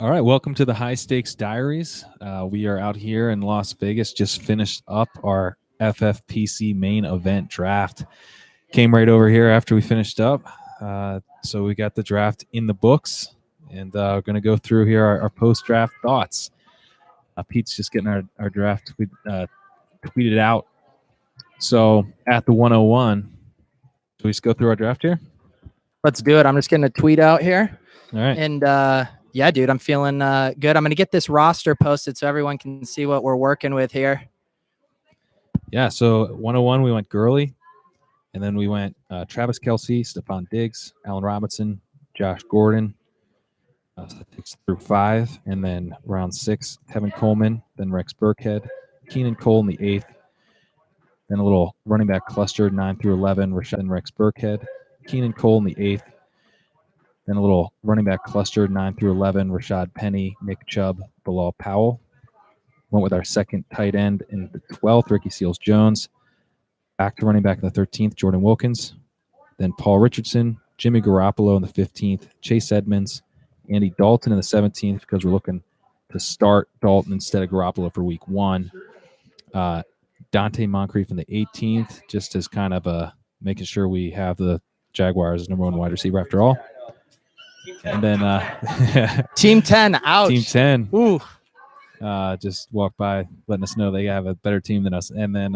All right, welcome to the High Stakes Diaries. We are out here in Las Vegas, just finished up our FFPC Main Event Draft. Came right over here after we finished up. So we got the draft in the books, and we're going to go through here our post-draft thoughts. Pete's just getting our draft tweeted out. So at the 101, should we just go through our draft here? Let's do it. I'm just getting a tweet out here. All right. And yeah, dude, I'm feeling good. I'm going to get this roster posted so everyone can see what we're working with here. Yeah, so 101, we went Gurley. And then we went Travis Kelce, Stephon Diggs, Allen Robinson, Josh Gordon, 6 through 5. And then round 6, Tevin Coleman, then Rex Burkhead, Keenan Cole in the 8th. Then a little running back cluster, 9 through 11, Rashad and Rex Burkhead, Keenan Cole in the 8th. Then a little running back cluster, 9 through 11, Rashad Penny, Nick Chubb, Bilal Powell. Went with our second tight end in the 12th, Ricky Seals-Jones. Back to running back in the 13th, Jordan Wilkins. Then Paul Richardson, Jimmy Garoppolo in the 15th, Chase Edmonds, Andy Dalton in the 17th, because we're looking to start Dalton instead of Garoppolo for week 1. Dante Moncrief in the 18th, just as kind of making sure we have the Jaguars as number 1 wide receiver after all. And then Team 10, ouch. Team 10. Ooh. Just walked by, letting us know they have a better team than us. And then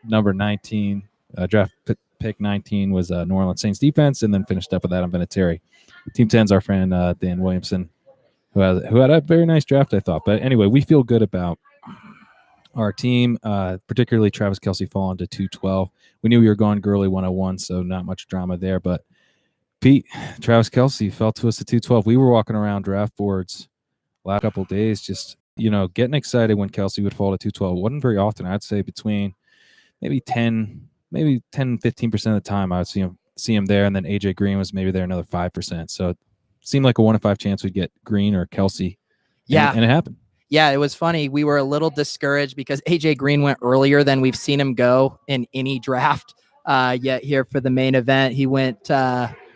number 19, draft pick 19 was New Orleans Saints defense, and then finished up with Adam Vinatieri. Team 10 is our friend Dan Williamson, who had a very nice draft, I thought. But anyway, we feel good about our team, particularly Travis Kelce falling to 212. We knew we were going Gurley 101, so not much drama there. But Pete, Travis Kelce fell to us at 212. We were walking around draft boards last couple of days, just getting excited when Kelce would fall to 212. It wasn't very often. I'd say between maybe 10, 15% of the time I would see him there, and then AJ Green was maybe there another 5%. So it seemed like a 1 in 5 chance we'd get Green or Kelce. Yeah, and it happened. Yeah, it was funny. We were a little discouraged because AJ Green went earlier than we've seen him go in any draft yet here for the main event. He went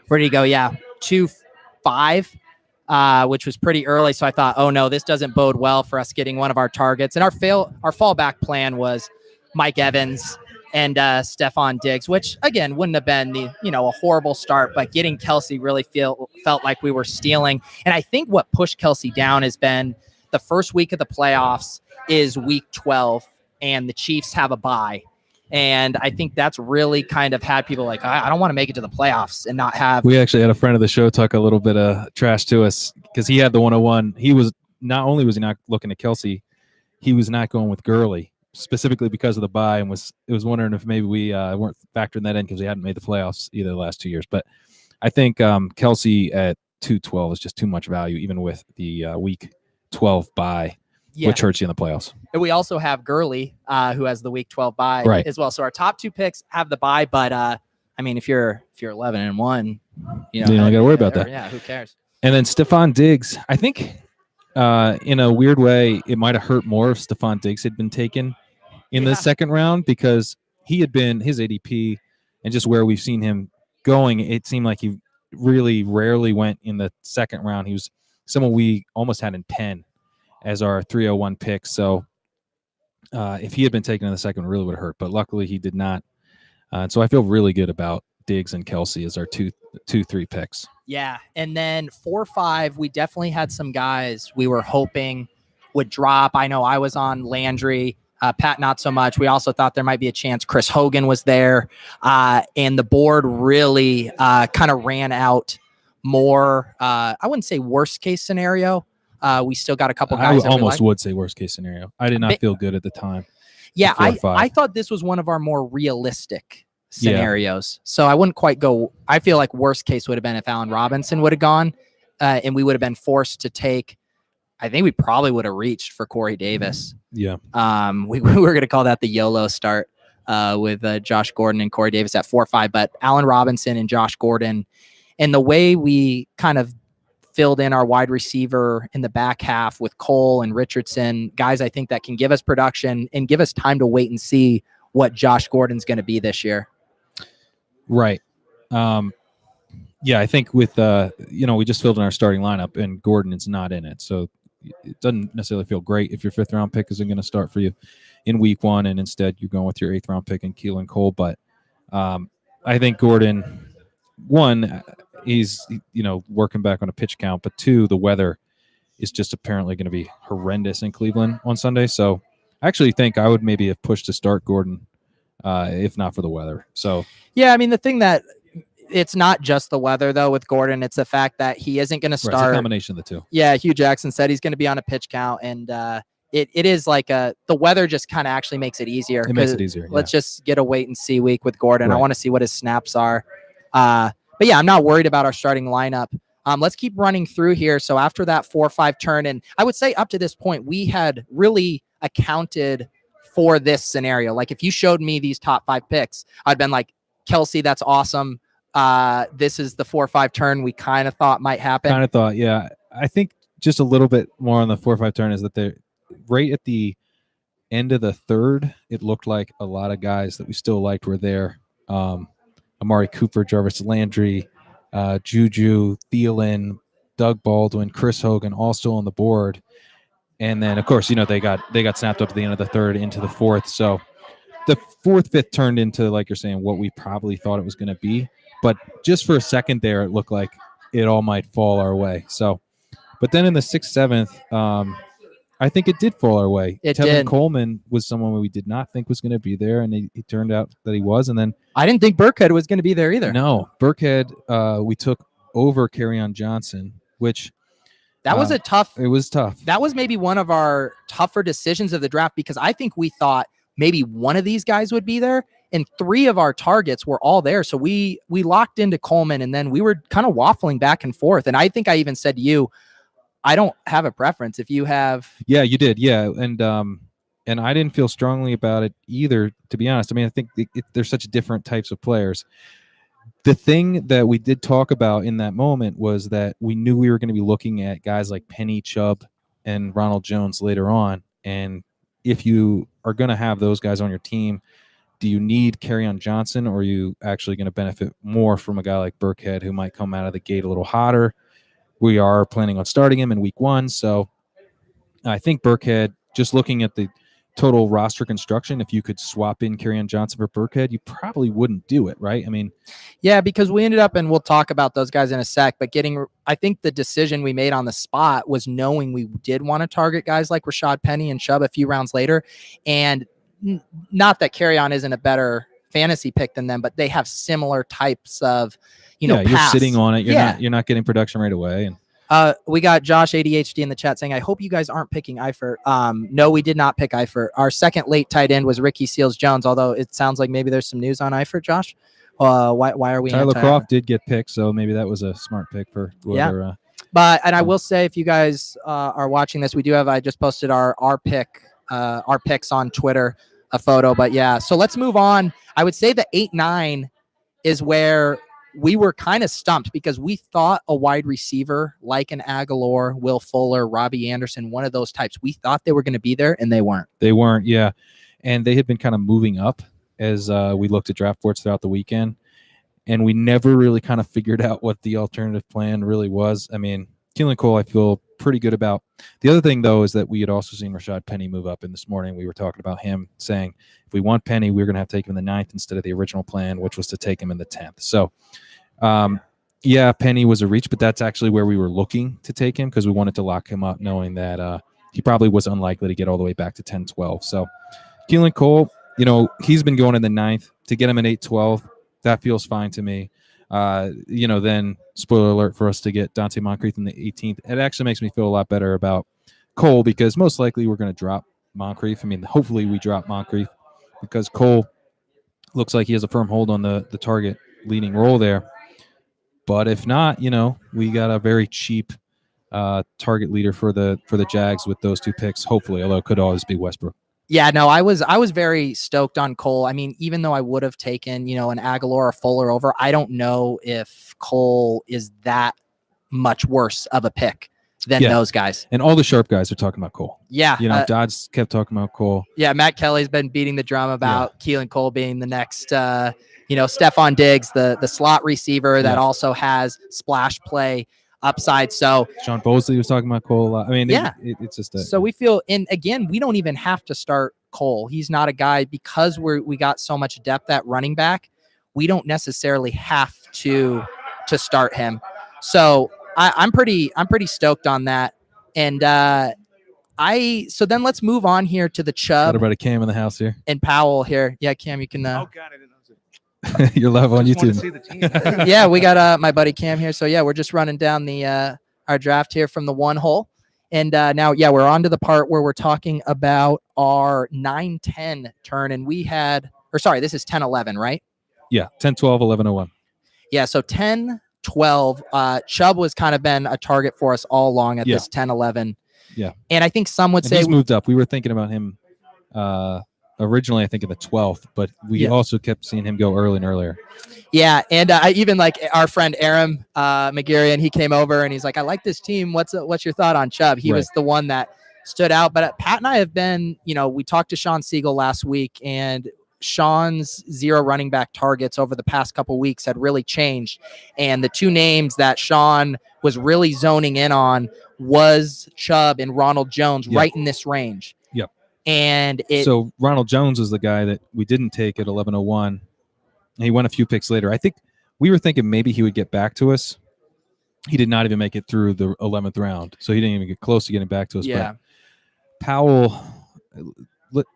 where did he go? Yeah, 2-5. Which was pretty early. So I thought, oh no, this doesn't bode well for us getting one of our targets. And our fallback plan was Mike Evans and Stephon Diggs, which again wouldn't have been a horrible start, but getting Kelce really felt like we were stealing. And I think what pushed Kelce down has been the first week of the playoffs is week 12, and the Chiefs have a bye. And I think that's really kind of had people like, I don't want to make it to the playoffs and not have. We actually had a friend of the show talk a little bit of trash to us because he had the 101. He was not only was he not looking at Kelce, he was not going with Gurley specifically because of the bye, and was wondering if maybe we weren't factoring that in because we hadn't made the playoffs either the last 2 years. But I think Kelce at 212 is just too much value, even with the week 12 bye. Yeah. Which hurts you in the playoffs. And we also have Gurley, who has the week 12 bye as well. So our top 2 picks have the bye, but I mean, if you're 11-1, you don't got to worry about that. Yeah, who cares? And then Stephon Diggs, I think in a weird way, it might have hurt more if Stephon Diggs had been taken in the second round, because he had been his ADP and just where we've seen him going. It seemed like he really rarely went in the second round. He was someone we almost had in 10. As our 301 pick. So if he had been taken in the second, it really would have hurt. But luckily he did not. So I feel really good about Diggs and Kelce as our 2-3 picks. Yeah. And then 4-5, we definitely had some guys we were hoping would drop. I know I was on Landry, Pat, not so much. We also thought there might be a chance Chris Hogan was there. And the board really kind of ran out more. I wouldn't say worst case scenario. We still got a couple guys. I almost would say worst case scenario. I did not feel good at the time. Yeah, I thought this was one of our more realistic scenarios. Yeah. So I wouldn't quite go. I feel like worst case would have been if Allen Robinson would have gone, and we would have been forced to take. I think we probably would have reached for Corey Davis. Yeah. We were going to call that the YOLO start with Josh Gordon and Corey Davis at 4-5, but Allen Robinson and Josh Gordon, and the way we kind of filled in our wide receiver in the back half with Cole and Richardson, guys I think that can give us production and give us time to wait and see what Josh Gordon's going to be this year. Right. Yeah, I think with we just filled in our starting lineup and Gordon is not in it, so it doesn't necessarily feel great if your 5th round pick isn't going to start for you in week 1, and instead you're going with your 8th round pick in Keelan Cole. But I think Gordon, one, he's working back on a pitch count, but 2, the weather is just apparently going to be horrendous in Cleveland on Sunday. So I actually think I would maybe have pushed to start Gordon if not for the weather. So yeah, I mean the thing that. It's not just the weather though with Gordon. It's the fact that he isn't going to start. Right, it's a combination of the two. Yeah, Hugh Jackson said he's going to be on a pitch count, and it is like the weather just kind of actually makes it easier. It makes it easier. Let's just get a wait and see week with Gordon. Right. I want to see what his snaps are. But yeah, I'm not worried about our starting lineup. Let's keep running through here. So after that 4-5 turn, and I would say up to this point, we had really accounted for this scenario. Like if you showed me these top 5 picks, I'd been like, Kelsey, that's awesome. This is the 4-5 turn we kind of thought might happen. Yeah. I think just a little bit more on the 4-5 turn is that they're right at the end of the 3rd. It looked like a lot of guys that we still liked were there. Amari Cooper, Jarvis Landry, Juju, Thielen, Doug Baldwin, Chris Hogan, all still on the board. And then of course, they got snapped up at the end of the 3rd into the 4th. So the 4th, 5th turned into, like you're saying, what we probably thought it was going to be. But just for a second there, it looked like it all might fall our way. So, but then in the 6th, 7th, I think it did fall our way. Tevin Coleman was someone we did not think was going to be there, and he turned out that he was. And then I didn't think Burkhead was going to be there either. No, Burkhead, we took over Kerryon Johnson, which that was It was tough. That was maybe one of our tougher decisions of the draft because I think we thought maybe one of these guys would be there, and 3 of our targets were all there. So we locked into Coleman, and then we were kind of waffling back and forth. And I think I even said to you, I don't have a preference. If you have, yeah, you did, yeah, and I didn't feel strongly about it either, to be honest. I mean, I think there's such different types of players. The thing that we did talk about in that moment was that we knew we were going to be looking at guys like Penny, Chubb, and Ronald Jones later on, and if you are going to have those guys on your team, do you need Kerryon Johnson, or are you actually going to benefit more from a guy like Burkhead who might come out of the gate a little hotter? We are planning on starting him in week 1, so I think Burkhead, just looking at the total roster construction, if you could swap in Kerryon Johnson for Burkhead, you probably wouldn't do it, right? I mean, yeah, because we ended up, and we'll talk about those guys in a sec, but I think the decision we made on the spot was knowing we did want to target guys like Rashad Penny and Chubb a few rounds later. And not that Kerryon isn't a better fantasy pick than them, but they have similar types of, you're sitting on it. You're not getting production right away. And we got Josh ADHD in the chat saying, I hope you guys aren't picking Eifert. No, we did not pick Eifert. Our second late tight end was Ricky Seals-Jones, although it sounds like maybe there's some news on Eifert, Josh. Why are we Tyler Croft did get picked, so maybe that was a smart pick for whoever. Yeah. But I will say, if you guys are watching this, I just posted our picks on Twitter, a photo. But yeah, so let's move on. I would say the 8-9 is where we were kind of stumped because we thought a wide receiver like an Aguilar, Will Fuller, Robbie Anderson, one of those types, we thought they were going to be there, and they weren't. Yeah. And they had been kind of moving up as we looked at draft boards throughout the weekend, and we never really kind of figured out what the alternative plan really was. I mean, Keelan Cole, I feel pretty good about. The other thing, though, is that we had also seen Rashad Penny move up, and this morning we were talking about him saying if we want Penny, we're going to have to take him in the 9th instead of the original plan, which was to take him in the 10th. So, yeah, Penny was a reach, but that's actually where we were looking to take him because we wanted to lock him up knowing that he probably was unlikely to get all the way back to 10-12. So Keelan Cole, he's been going in the 9th. To get him in 8-12, that feels fine to me. Then spoiler alert for us to get Dante Moncrief in the 18th. It actually makes me feel a lot better about Cole because most likely we're going to drop Moncrief. I mean, hopefully we drop Moncrief because Cole looks like he has a firm hold on the target leading role there. But if not, we got a very cheap target leader for the Jags with those 2 picks, hopefully, although it could always be Westbrook. Yeah, no, I was very stoked on Cole. I mean, even though I would have taken, an Aguilar or Fuller over, I don't know if Cole is that much worse of a pick than those guys. And all the sharp guys are talking about Cole. Yeah. Dodds kept talking about Cole. Yeah, Matt Kelly's been beating the drum about Keelan Cole being the next, Stephon Diggs, the slot receiver that also has splash play upside. So Sean Bosley was talking about Cole a lot. I mean, it's just so we feel, and again, we don't even have to start Cole. He's not a guy, because we got so much depth at running back. We don't necessarily have to start him. So I'm pretty stoked on that. And so then let's move on here to the Chubb. Got about a Cam in the house here. And Powell here. Yeah, Cam, you can. Oh God, I didn't know it. You're live on YouTube. See the team. Yeah, we got my buddy Cam here. So yeah, we're just running down the our draft here from the one hole. And now, we're on to the part where we're talking about our 9-10 turn. And this is 10-11, right? Yeah, 10-12, 11-01. Yeah, so 10-12, Chubb was kind of been a target for us all along at this 10-11. Yeah. And I think some would say he's moved up. We were thinking about him originally, I think, in the 12th, but we also kept seeing him go early and earlier. Yeah, and I even like our friend Aaron McGarry, and he came over and he's like, I like this team. What's your thought on Chubb? He was the one that stood out. But Pat and I have been, we talked to Sean Siegel last week, and Sean's 0 running back targets over the past couple weeks had really changed. And the two names that Sean was really zoning in on was Chubb and Ronald Jones, right in this range. Yep. And so Ronald Jones is the guy that we didn't take at 11:01. And he went a few picks later. I think we were thinking maybe he would get back to us. He did not even make it through the 11th round, so he didn't even get close to getting back to us. Yeah. But Powell,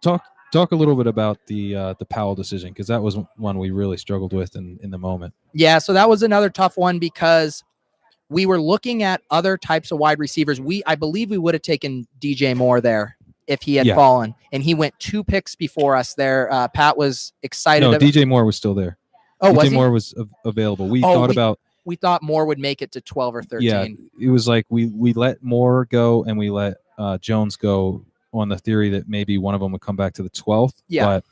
talk a little bit about the Powell decision, because that was one we really struggled with in the moment. Yeah, so that was another tough one, because we were looking at other types of wide receivers. I believe we would have taken DJ Moore there if he had fallen, and he went 2 picks before us there. Pat was excited. No, DJ Moore was still there. Oh, DJ was he? Moore was available. We thought Moore would make it to 12 or 13. Yeah, it was like we let Moore go and we let Jones go on the theory that maybe one of them would come back to the 12th. Yeah, but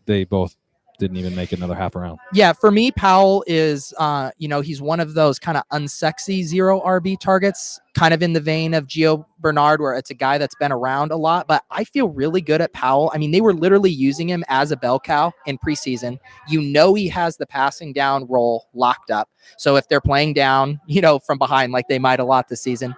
they both didn't even make another half a round. Yeah, for me, Powell is, he's one of those kind of unsexy 0 RB targets, kind of in the vein of Gio Bernard, where it's a guy that's been around a lot. But I feel really good at Powell. I mean, they were literally using him as a bell cow in preseason. He has the passing down role locked up. So if they're playing down, from behind like they might a lot this season,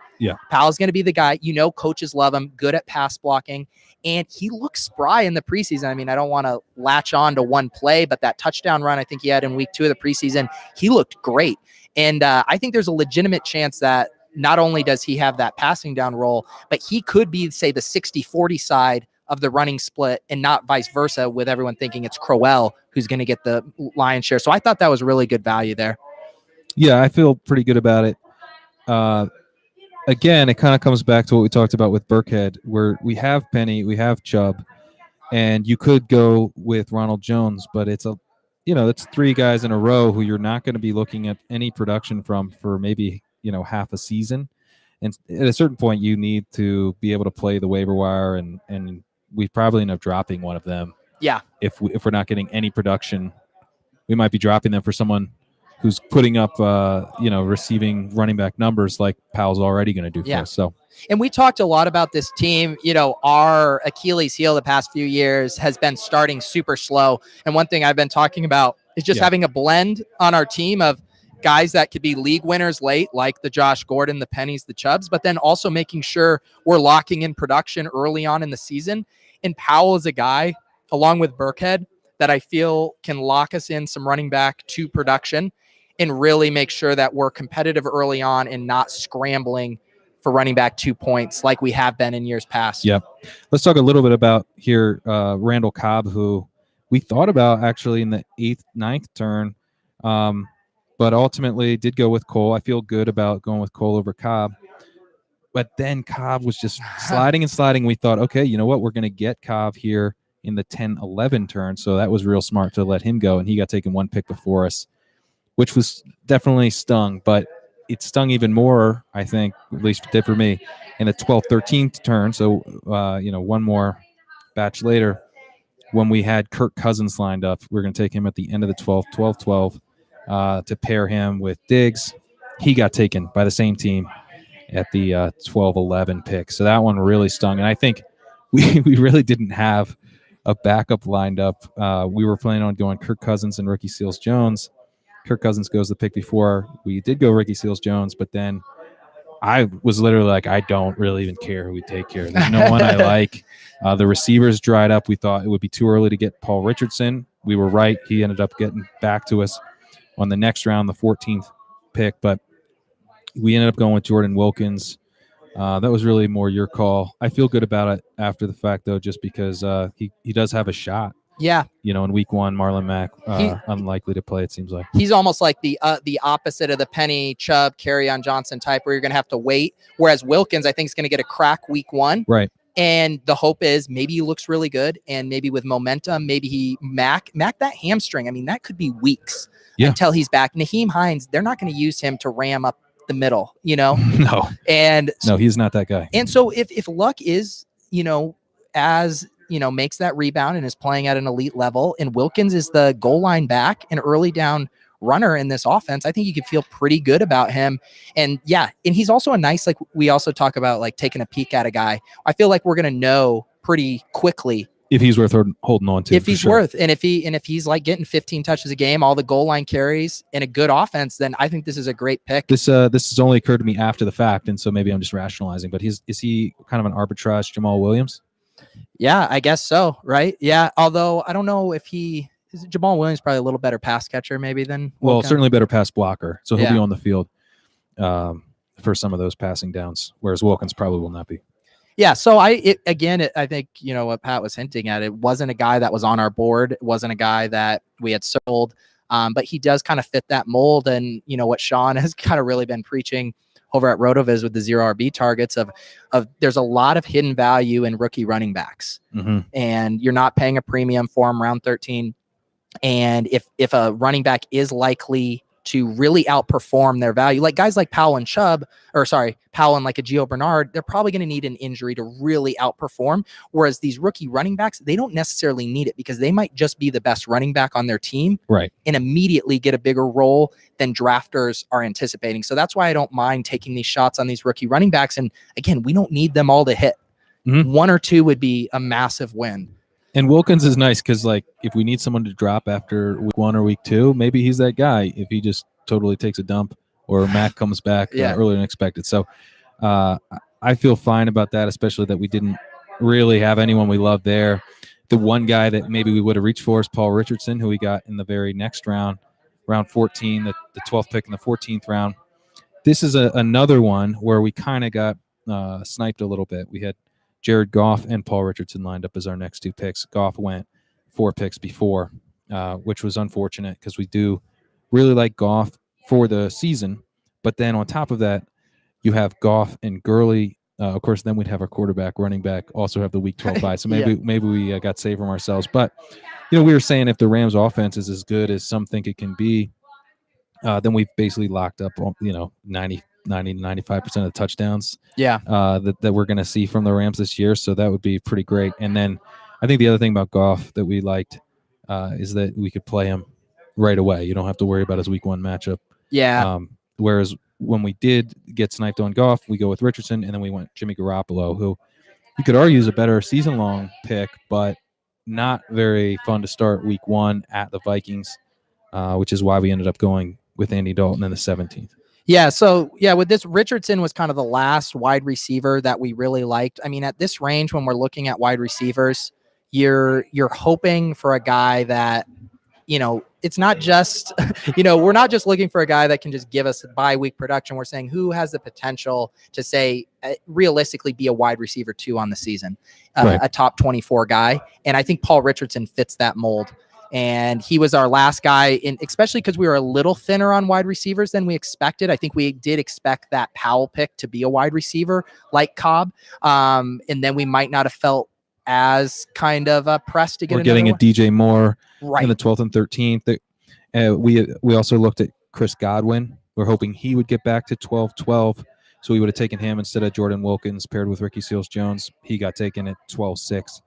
Powell's going to be the guy. Coaches love him, good at pass blocking. And he looks spry in the preseason. I mean, I don't want to latch on to one play, but that touchdown run I think he had in week 2 of the preseason, he looked great. And I think there's a legitimate chance that not only does he have that passing down role, but he could be, say, the 60-40 side of the running split, and not vice versa, with everyone thinking it's Crowell who's going to get the lion's share. So I thought that was really good value there. Yeah, I feel pretty good about it. Again, it kind of comes back to what we talked about with Burkhead, where we have Penny, we have Chubb, and you could go with Ronald Jones, but it's it's 3 guys in a row who you're not going to be looking at any production from for maybe, half a season. And at a certain point, you need to be able to play the waiver wire, and we probably end up dropping one of them. Yeah. If we're not getting any production, we might be dropping them for someone who's putting up, receiving running back numbers like Powell's already going to do for us. So, and we talked a lot about this team. Our Achilles heel the past few years has been starting super slow. And one thing I've been talking about is just having a blend on our team of guys that could be league winners late, like the Josh Gordon, the Pennies, the Chubbs, but then also making sure we're locking in production early on in the season. And Powell is a guy, along with Burkhead, that I feel can lock us in some running back to production and really make sure that we're competitive early on and not scrambling for running back 2 points like we have been in years past. Yep. Let's talk a little bit about here Randall Cobb, who we thought about actually in the 8th, 9th turn, but ultimately did go with Cole. I feel good about going with Cole over Cobb. But then Cobb was just sliding and sliding. We thought, okay, you know what? We're going to get Cobb here in the 10-11 turn. So that was real smart to let him go, and he got taken 1 pick before us, which was definitely stung, but it stung even more, I think, at least it did for me, in the 12th, 13th turn. So, one more batch later, when we had Kirk Cousins lined up, we are going to take him at the end of the 12th, 12-12, to pair him with Diggs. He got taken by the same team. at the 12-11 pick. So that one really stung. And I think we really didn't have a backup lined up. We were planning on going Kirk Cousins and Ricky Seals-Jones. Kirk Cousins goes the pick before. We did go Ricky Seals-Jones, but then I was literally like, I don't really even care who we take here. There's no one I like. The receivers dried up. We thought it would be too early to get Paul Richardson. We were right. He ended up getting back to us on the next round, the 14th pick, but we ended up going with Jordan Wilkins. That was really more your call. I feel good about it after the fact, though, just because he does have a shot. Yeah. In week one, Marlon Mack, unlikely to play, it seems like. He's almost like the opposite of the Penny Chubb, Kerryon Johnson type, where you're going to have to wait. Whereas Wilkins, I think, is going to get a crack week one. Right. And the hope is maybe he looks really good, and maybe with momentum, maybe Mac that hamstring. I mean, that could be weeks until he's back. Naheem Hines, they're not going to use him to ram up the middle, No. And no, he's not that guy. And so if Luck is, as makes that rebound and is playing at an elite level, and Wilkins is the goal line back and early down runner in this offense, I think you could feel pretty good about him. And and he's also a nice, like we also talk about, like taking a peek at a guy. I feel like we're going to know pretty quickly if he's worth holding on to. If he's worth, and if he's like getting 15 touches a game, all the goal line carries, and a good offense, then I think this is a great pick. This has only occurred to me after the fact, and so maybe I'm just rationalizing. But is he kind of an arbitrage Jamal Williams? Yeah, I guess so. Right? Yeah. Although I don't know if Jamal Williams probably a little better pass catcher maybe than Wilkins. Well, certainly better pass blocker, so he'll be on the field for some of those passing downs, whereas Wilkins probably will not be. Yeah, so I think what Pat was hinting at. It wasn't a guy that was on our board. It wasn't a guy that we had sold, but he does kind of fit that mold. And what Sean has kind of really been preaching over at RotoViz with the zero RB targets of there's a lot of hidden value in rookie running backs, and you're not paying a premium for them round 13. And if a running back is likely to really outperform their value, like guys like Powell and like a Gio Bernard, they're probably going to need an injury to really outperform. Whereas these rookie running backs, they don't necessarily need it because they might just be the best running back on their team, right, and immediately get a bigger role than drafters are anticipating. So that's why I don't mind taking these shots on these rookie running backs. And again, we don't need them all to hit. One or two would be a massive win. And Wilkins is nice because, like, if we need someone to drop after week one or week two, maybe he's that guy if he just totally takes a dump or Mac comes back earlier than expected. So I feel fine about that, especially that we didn't really have anyone we loved there. The one guy that maybe we would have reached for is Paul Richardson, who we got in the very next round, round 14, the 12th pick in the 14th round. This is another one where we kind of got sniped a little bit. We had Jared Goff and Paul Richardson lined up as our next two picks. Goff went 4 picks before, which was unfortunate because we do really like Goff for the season. But then on top of that, you have Goff and Gurley. Of course, then we'd have our quarterback, running back, also have the week 12 bye. So maybe we got saved from ourselves. But, we were saying if the Rams offense is as good as some think it can be, then we've basically locked up, 95% of the touchdowns that we're going to see from the Rams this year. So that would be pretty great. And then I think the other thing about Goff that we liked is that we could play him right away. You don't have to worry about his week one matchup. Yeah. Whereas when we did get sniped on Goff, we go with Richardson, and then we went Jimmy Garoppolo, who you could argue is a better season-long pick, but not very fun to start week one at the Vikings, which is why we ended up going with Andy Dalton in the 17th. Yeah, so with this, Richardson was kind of the last wide receiver that we really liked. I mean, at this range, when we're looking at wide receivers, you're hoping for a guy that, it's not just, we're not just looking for a guy that can just give us bye-week production. We're saying who has the potential to say realistically be a wide receiver 2 on the season, a top 24 guy. And I think Paul Richardson fits that mold. And he was our last guy, especially because we were a little thinner on wide receivers than we expected. I think we did expect that Powell pick to be a wide receiver like Cobb. And then we might not have felt as kind of pressed to get We're getting a DJ Moore in the 12th and 13th. We also looked at Chris Godwin. We're hoping he would get back to 12-12. So we would have taken him instead of Jordan Wilkins paired with Ricky Seals-Jones. He got taken at 12-6.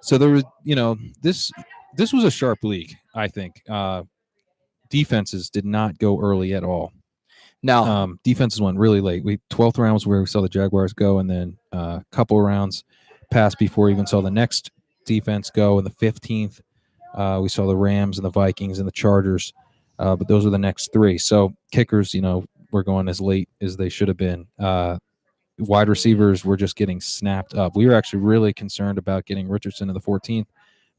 So there was, this was a sharp league, I think. Defenses did not go early at all. No. Defenses went really late. 12th round was where we saw the Jaguars go, and then a couple rounds passed before we even saw the next defense go. In the 15th, we saw the Rams and the Vikings and the Chargers, but those are the next three. So kickers, were going as late as they should have been. Wide receivers were just getting snapped up. We were actually really concerned about getting Richardson in the 14th,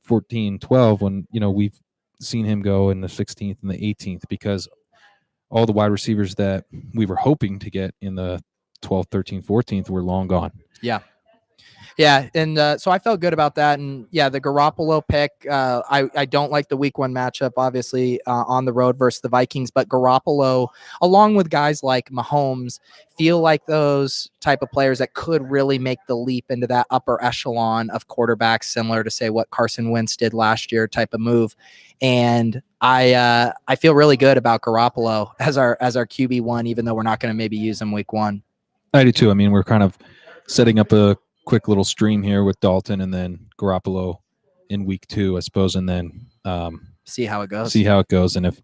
14, 12 when, we've seen him go in the 16th and the 18th, because all the wide receivers that we were hoping to get in the 12th, 13th, 14th were long gone. Yeah, and so I felt good about that. And yeah, the Garoppolo pick, I don't like the week 1 matchup, obviously, on the road versus the Vikings, but Garoppolo, along with guys like Mahomes, feel like those type of players that could really make the leap into that upper echelon of quarterbacks, similar to, say, what Carson Wentz did last year type of move. And I feel really good about Garoppolo as our QB1, even though we're not going to maybe use him week 1. I do too. I mean, we're kind of setting up a quick little stream here with Dalton and then Garoppolo in week 2, I suppose, and then see how it goes. And if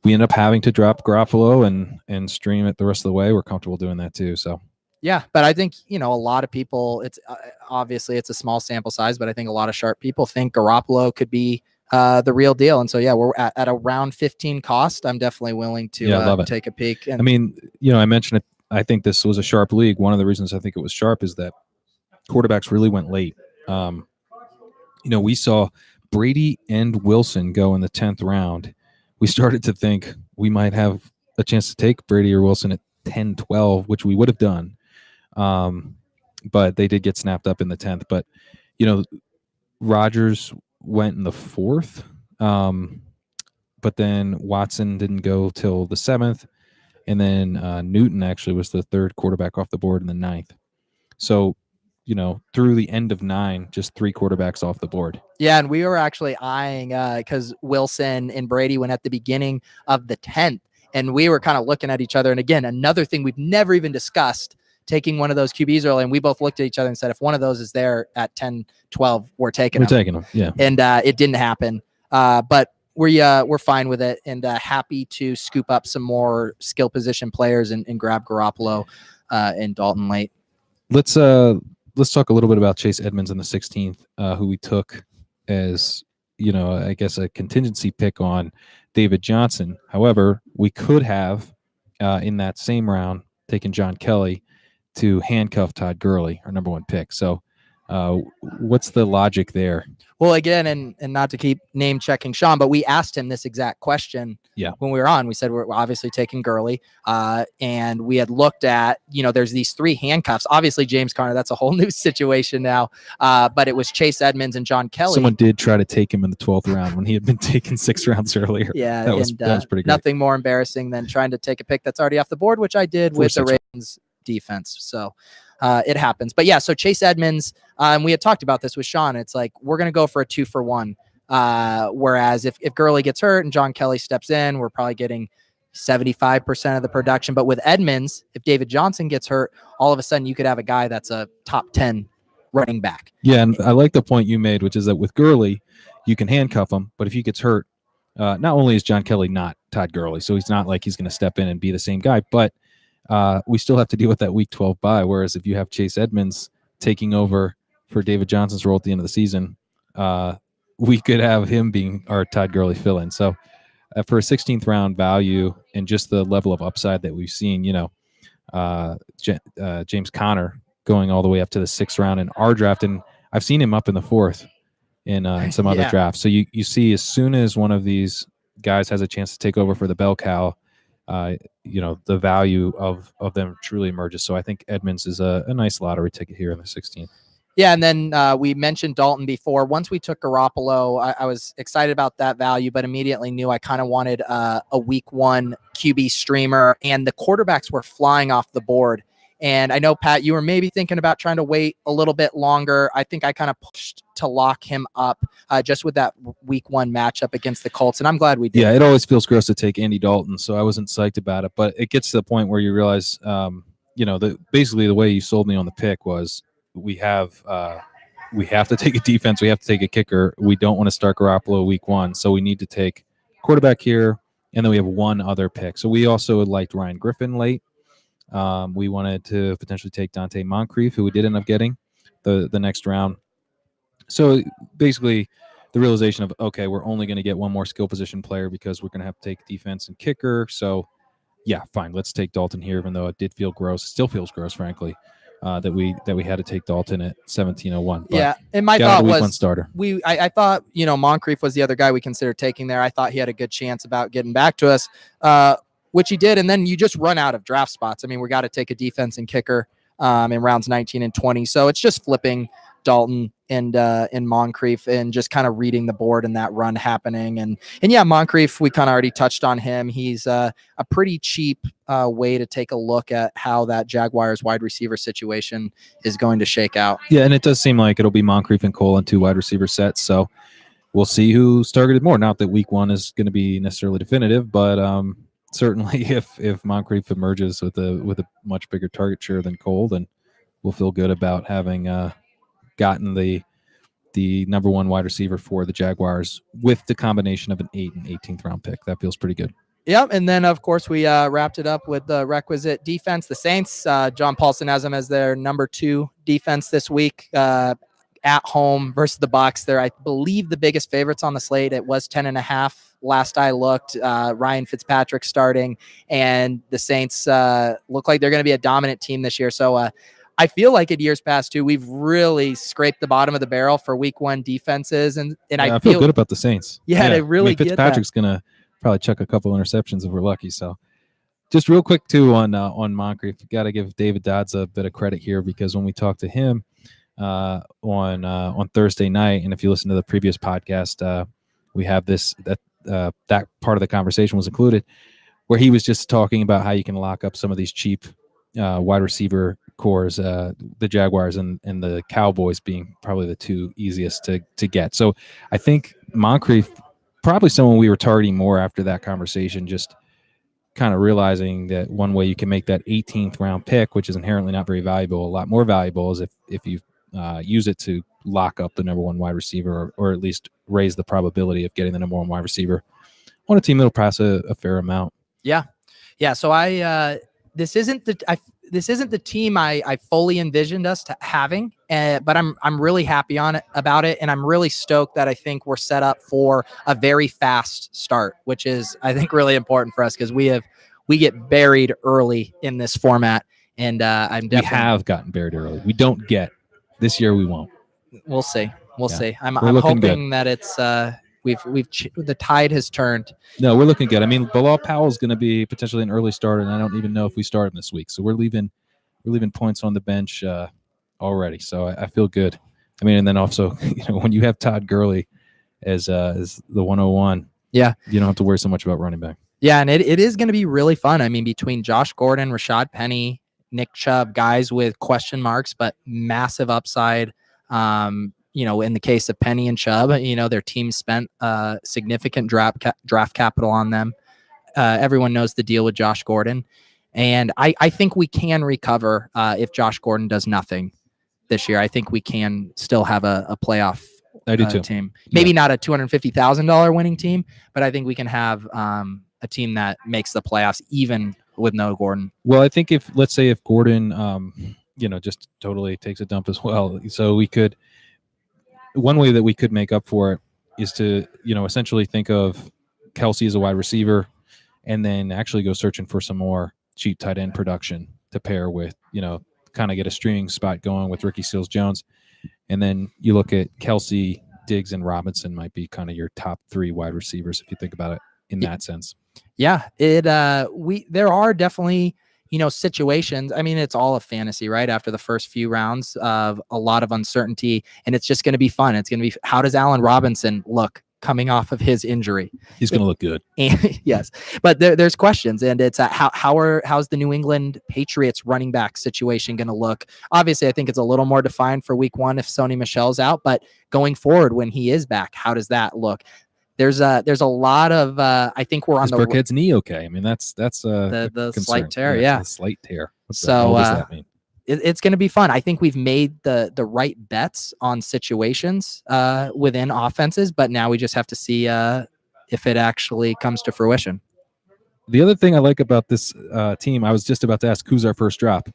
we end up having to drop Garoppolo and stream it the rest of the way, we're comfortable doing that too. So yeah, but I think, a lot of people, it's obviously it's a small sample size, but I think a lot of sharp people think Garoppolo could be the real deal. And so, yeah, we're at around 15 cost. I'm definitely willing to take a peek. And I mean, I mentioned it. I think this was a sharp league. One of the reasons I think it was sharp is that quarterbacks really went late. We saw Brady and Wilson go in the 10th round. We started to think we might have a chance to take Brady or Wilson at 10, 12, which we would have done. But they did get snapped up in the 10th. But, Rodgers went in the 4th. But then Watson didn't go till the 7th. And then Newton actually was the 3rd quarterback off the board in the 9th. So, through the end of 9, just 3 quarterbacks off the board. Yeah, and we were actually eyeing because Wilson and Brady went at the beginning of the 10th, and we were kind of looking at each other. And again, another thing we've never even discussed, taking one of those QBs early, and we both looked at each other and said, if one of those is there at 10, 12, we're taking them. Yeah. And it didn't happen. But we're fine with it, and happy to scoop up some more skill position players and grab Garoppolo and Dalton late. Let's talk a little bit about Chase Edmonds in the 16th, who we took as, I guess a contingency pick on David Johnson. However, we could have in that same round taken John Kelly to handcuff Todd Gurley, our number 1 pick. So what's the logic there? Well, again, and not to keep name checking Sean, but we asked him this exact question when we were on. We said we're obviously taking Gurley, and we had looked at, there's these 3 handcuffs. Obviously, James Conner, that's a whole new situation now, but it was Chase Edmonds and John Kelly. Someone did try to take him in the 12th round when he had been taken 6 rounds earlier. Yeah, that was pretty great. Nothing more embarrassing than trying to take a pick that's already off the board, which I did with the Ravens defense. So it happens. But yeah, so Chase Edmonds, we had talked about this with Sean. It's like, we're going to go for a 2-for-1. Whereas if Gurley gets hurt and John Kelly steps in, we're probably getting 75% of the production. But with Edmonds, if David Johnson gets hurt, all of a sudden you could have a guy that's a top 10 running back. Yeah, and I like the point you made, which is that with Gurley, you can handcuff him, but if he gets hurt, not only is John Kelly not Todd Gurley, so he's not like he's going to step in and be the same guy, but we still have to deal with that week 12 bye. Whereas if you have Chase Edmonds taking over for David Johnson's role at the end of the season, we could have him being our Todd Gurley fill-in. So for a 16th round value and just the level of upside that we've seen, James Conner going all the way up to the 6th round in our draft, and I've seen him up in the 4th in some other drafts. So you see, as soon as one of these guys has a chance to take over for the bell cow, the value of them truly emerges. So I think Edmonds is a nice lottery ticket here in the 16th. Yeah, and then we mentioned Dalton before. Once we took Garoppolo, I was excited about that value, but immediately knew I kind of wanted a week 1 QB streamer, and the quarterbacks were flying off the board. And I know, Pat, you were maybe thinking about trying to wait a little bit longer. I think I kind of pushed to lock him up just with that week 1 matchup against the Colts, and I'm glad we did. Yeah, it always feels gross to take Andy Dalton, so I wasn't psyched about it. But it gets to the point where you realize, basically the way you sold me on the pick was we have to take a defense, we have to take a kicker. We don't want to start Garoppolo week 1, so we need to take quarterback here And then we have one other pick. So we also liked Ryan Griffin late. We wanted to potentially take Dante Moncrief, who we did end up getting the next round. So basically, the realization of, okay, we're only going to get one more skill position player because we're going to have to take defense and kicker. So yeah, fine, let's take Dalton here, even though it did feel gross. It still feels gross, frankly, that we had to take Dalton at 1701. Yeah, and my got thought the week one was starter. I thought, Moncrief was the other guy we considered taking there. I thought he had a good chance about getting back to us, which he did. And then you just run out of draft spots. I mean, we got to take a defense and kicker in rounds 19 and 20. So it's just flipping Dalton and Moncrief and just kind of reading the board and that run happening. And yeah, Moncrief, we kind of already touched on him. He's a pretty cheap way to take a look at how that Jaguars wide receiver situation is going to shake out. Yeah, and it does seem like it'll be Moncrief and Cole on 2 wide receiver sets. So we'll see who's targeted more. Not that week 1 is going to be necessarily definitive, but certainly if Moncrief emerges with a much bigger target share than Cole, then we'll feel good about having gotten the number 1 wide receiver for the Jaguars with the combination of an 8th and 18th round pick. That feels pretty good. Yep, and then of course we wrapped it up with the requisite defense. The Saints, John Paulson has them as their number 2 defense this week at home versus the Bucs. They're, I believe, the biggest favorites on the slate. It was 10.5 last I looked. Ryan Fitzpatrick starting, and the Saints look like they're going to be a dominant team this year. So I feel like in years past too, we've really scraped the bottom of the barrel for week 1 defenses, and I feel good about the Saints. Yeah, they really Fitzpatrick's gonna probably chuck a couple interceptions if we're lucky. So, just real quick too on Moncrief, got to give David Dodds a bit of credit here, because when we talked to him on Thursday night, and if you listen to the previous podcast, we have that part of the conversation was included, where he was just talking about how you can lock up some of these cheap wide receiver cores, the Jaguars and the Cowboys being probably the 2 easiest to get. So I think Moncrief, probably someone we were targeting more after that conversation, just kind of realizing that one way you can make that 18th round pick, which is inherently not very valuable, a lot more valuable is if you use it to lock up the number 1 wide receiver, or at least raise the probability of getting the number 1 wide receiver on a team that'll pass a fair amount. Yeah. So this isn't the team I fully envisioned us having, but I'm really happy about it, and I'm really stoked that I think we're set up for a very fast start, which is, I think, really important for us, because we get buried early in this format, and we have gotten buried early. We don't get this year. We won't. We'll see. We'll see. I'm hoping good. That it's the tide has turned. No, we're looking good. I mean, Bilal Powell's going to be potentially an early starter, and I don't even know if we start him this week. So we're leaving points on the bench already. So I feel good. I mean, and then also, when you have Todd Gurley as the 101, yeah, you don't have to worry so much about running back. Yeah, and it is going to be really fun. I mean, between Josh Gordon, Rashad Penny, Nick Chubb, guys with question marks but massive upside. In the case of Penny and Chubb, their team spent significant draft capital on them. Everyone knows the deal with Josh Gordon. And I think we can recover if Josh Gordon does nothing this year. I think we can still have a playoff team. Maybe not a $250,000 winning team, but I think we can have a team that makes the playoffs even with no Gordon. Well, I think let's say if Gordon, just totally takes a dump as well. So one way that we could make up for it is to, essentially think of Kelsey as a wide receiver, and then actually go searching for some more cheap tight end production to pair with, kind of get a streaming spot going with Ricky Seals-Jones. And then you look at Kelsey, Diggs, and Robinson might be kind of your top 3 wide receivers if you think about it in that sense. Yeah, there are definitely, situations. I mean, it's all a fantasy, right? After the first few rounds of a lot of uncertainty, and it's just going to be fun. It's going to be, how does Allen Robinson look coming off of his injury? He's going to look good. And, yes, but there's questions, and it's how's the New England Patriots running back situation going to look? Obviously, I think it's a little more defined for week 1 if Sony Michel's out, but going forward when he is back, how does that look? There's a lot of I think we're on the Burkhead's knee okay. I mean, that's the slight tear, the slight tear. What does that mean? It's going to be fun. I think we've made the right bets on situations within offenses, but now we just have to see if it actually comes to fruition. The other thing I like about this team, I was just about to ask who's our first drop,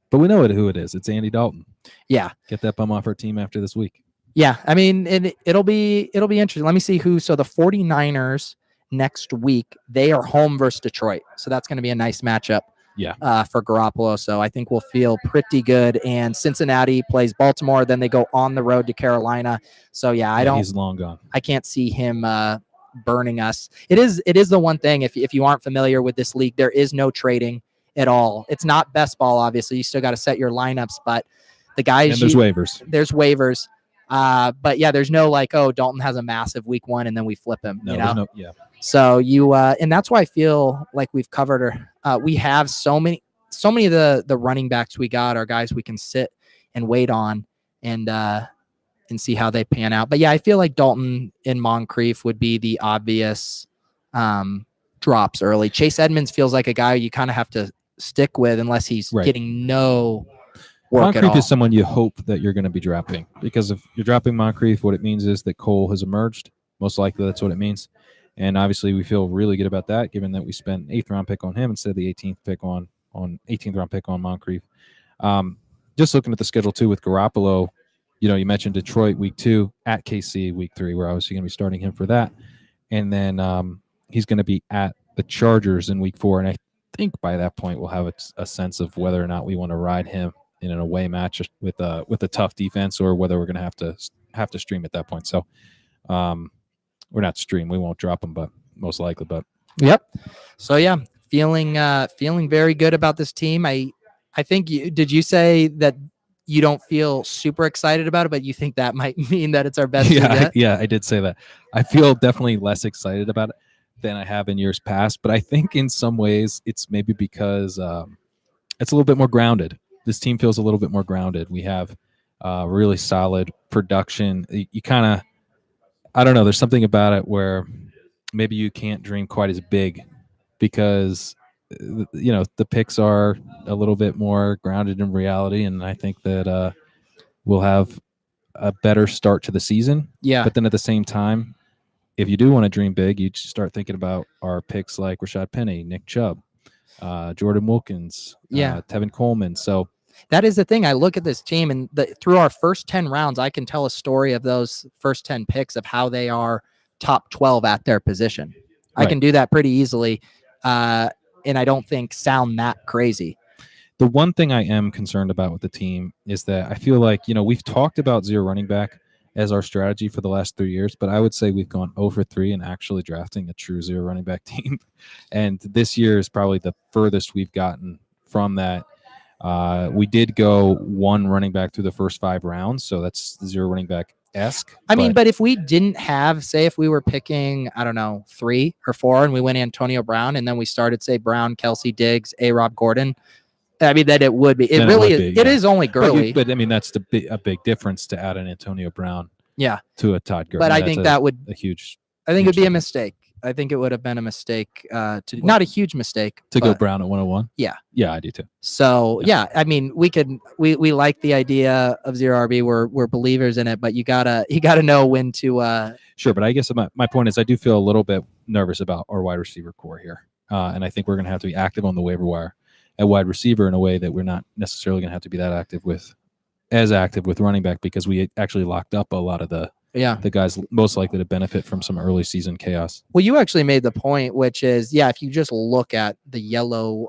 but we know who it is. It's Andy Dalton. Yeah. Get that bum off our team after this week. Yeah. I mean, it'll be interesting. Let me see who. So the 49ers next week, they are home versus Detroit. So that's going to be a nice matchup. Yeah. For Garoppolo. So I think we'll feel pretty good. And Cincinnati plays Baltimore. Then they go on the road to Carolina. So yeah, he's long gone. I can't see him burning us. It is the one thing. If you aren't familiar with this league, there is no trading at all. It's not best ball, obviously. You still got to set your lineups, but the guys. And there's waivers. There's waivers. But yeah, there's no like, oh, Dalton has a massive week 1 and then we flip him. No, you know? no, yeah. So you and that's why I feel like we've covered. We have so many of the running backs we got are guys we can sit and wait on and see how they pan out. But yeah, I feel like Dalton and Moncrief would be the obvious drops early. Chase Edmonds feels like a guy you kind of have to stick with unless he's getting no work at all. Moncrief is someone you hope that you're going to be dropping, because if you're dropping Moncrief, what it means is that Cole has emerged. Most likely that's what it means. And obviously we feel really good about that, given that we spent an 8th round pick on him instead of the 18th round pick on Moncrief. Just looking at the schedule too with Garoppolo, you mentioned Detroit week 2, at KC week 3. We're obviously going to be starting him for that. And then he's going to be at the Chargers in week 4. And I think by that point we'll have a sense of whether or not we want to ride him in an away match with a tough defense, or whether we're going to have to stream at that point. So we're not stream. We won't drop him, but most likely. But yep. So yeah, feeling very good about this team. I think did you say that you don't feel super excited about it, but you think that might mean that it's our best team yet? Yeah, I did say that. I feel definitely less excited about it than I have in years past, but I think in some ways it's maybe because it's a little bit more grounded. This team feels a little bit more grounded. We have really solid production. You kind of, I don't know, there's something about it where maybe you can't dream quite as big because, the picks are a little bit more grounded in reality. And I think that we'll have a better start to the season. Yeah. But then at the same time, if you do want to dream big, you start thinking about our picks like Rashad Penny, Nick Chubb, Jordan Wilkins, Tevin Coleman. So that is the thing. I look at this team, and through our first 10 rounds, I can tell a story of those first 10 picks of how they are top 12 at their position. Right. I can do that pretty easily, and I don't think sound that crazy. The one thing I am concerned about with the team is that I feel like, we've talked about zero running back as our strategy for the last 3 years, but I would say we've gone 0 for 3 in actually drafting a true zero running back team. And this year is probably the furthest we've gotten from that. We did go 1 running back through the first 5 rounds, so that's zero running back-esque. I mean, but if we didn't have, say, if we were picking, I don't know, 3 or 4, and we went Antonio Brown, and then we started, say, Brown, Kelsey, Diggs, A-Rob, Gordon, I mean, that it would be. It really is. It is only Gurley. But I mean, that's a big difference to add an Antonio Brown. Yeah. To a Todd Gurley. But I think that would a huge. I think it'd be a mistake. I think it would have been a mistake not a huge mistake to go Brown at 101. Yeah. Yeah, I do too. So yeah, I mean, we like the idea of zero RB. We're believers in it, but you gotta know when to. Sure, but I guess my point is I do feel a little bit nervous about our wide receiver core here, and I think we're gonna have to be active on the waiver wire at wide receiver in a way that we're not necessarily gonna have to be that active with running back, because we actually locked up a lot of the guys most likely to benefit from some early season chaos. Well, you actually made the point, which is, if you just look at the yellow,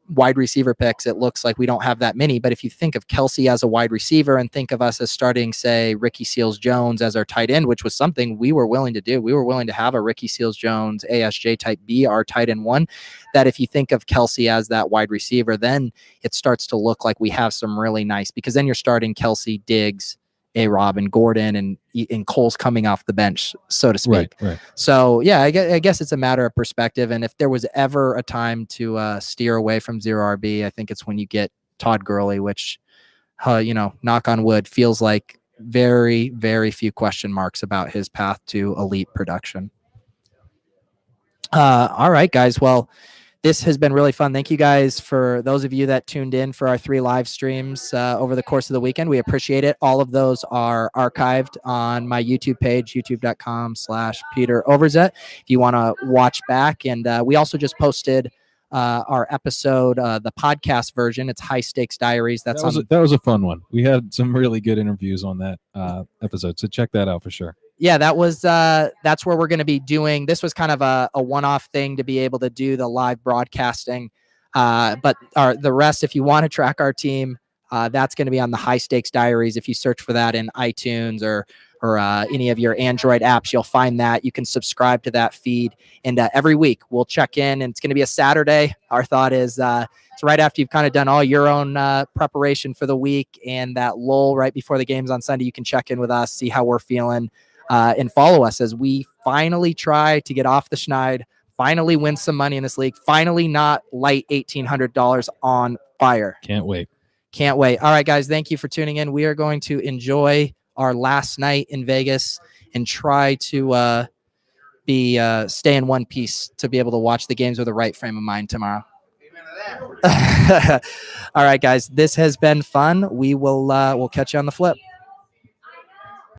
wide receiver picks, it looks like we don't have that many. But if you think of Kelsey as a wide receiver and think of us as starting, say, Ricky Seals-Jones as our tight end, which was something we were willing to do. We were willing to have a Ricky Seals-Jones ASJ type be our tight end 1. That if you think of Kelsey as that wide receiver, then it starts to look like we have some really nice, because then you're starting Kelsey, Diggs, A-Rob, and Gordon, and Cole's coming off the bench, so to speak. Right. So, I guess it's a matter of perspective. And if there was ever a time to steer away from zero RB, I think it's when you get Todd Gurley, which, knock on wood, feels like very, very few question marks about his path to elite production. All right, guys. Well, This has been really fun. Thank you guys for those of you that tuned in for our 3 live streams over the course of the weekend. We appreciate it. All of those are archived on my YouTube page, youtube.com/Peter Overzet. If you want to watch back. And we also just posted our episode, the podcast version. It's High Stakes Diaries. That was a fun one. We had some really good interviews on that episode. So check that out for sure. Yeah, that's where we're going to be doing. This was kind of a one-off thing to be able to do the live broadcasting. But the rest, if you want to track our team, that's going to be on the High Stakes Diaries. If you search for that in iTunes or any of your Android apps, you'll find that. You can subscribe to that feed. And every week we'll check in, and it's going to be a Saturday. Our thought is it's right after you've kind of done all your own preparation for the week, and that lull right before the games on Sunday, you can check in with us, see how we're feeling. And follow us as we finally try to get off the schneid, finally win some money in this league, finally not light $1,800 on fire. Can't wait. Can't wait. All right, guys, thank you for tuning in. We are going to enjoy our last night in Vegas and try to stay in one piece to be able to watch the games with the right frame of mind tomorrow. All right, guys, this has been fun. We'll catch you on the flip.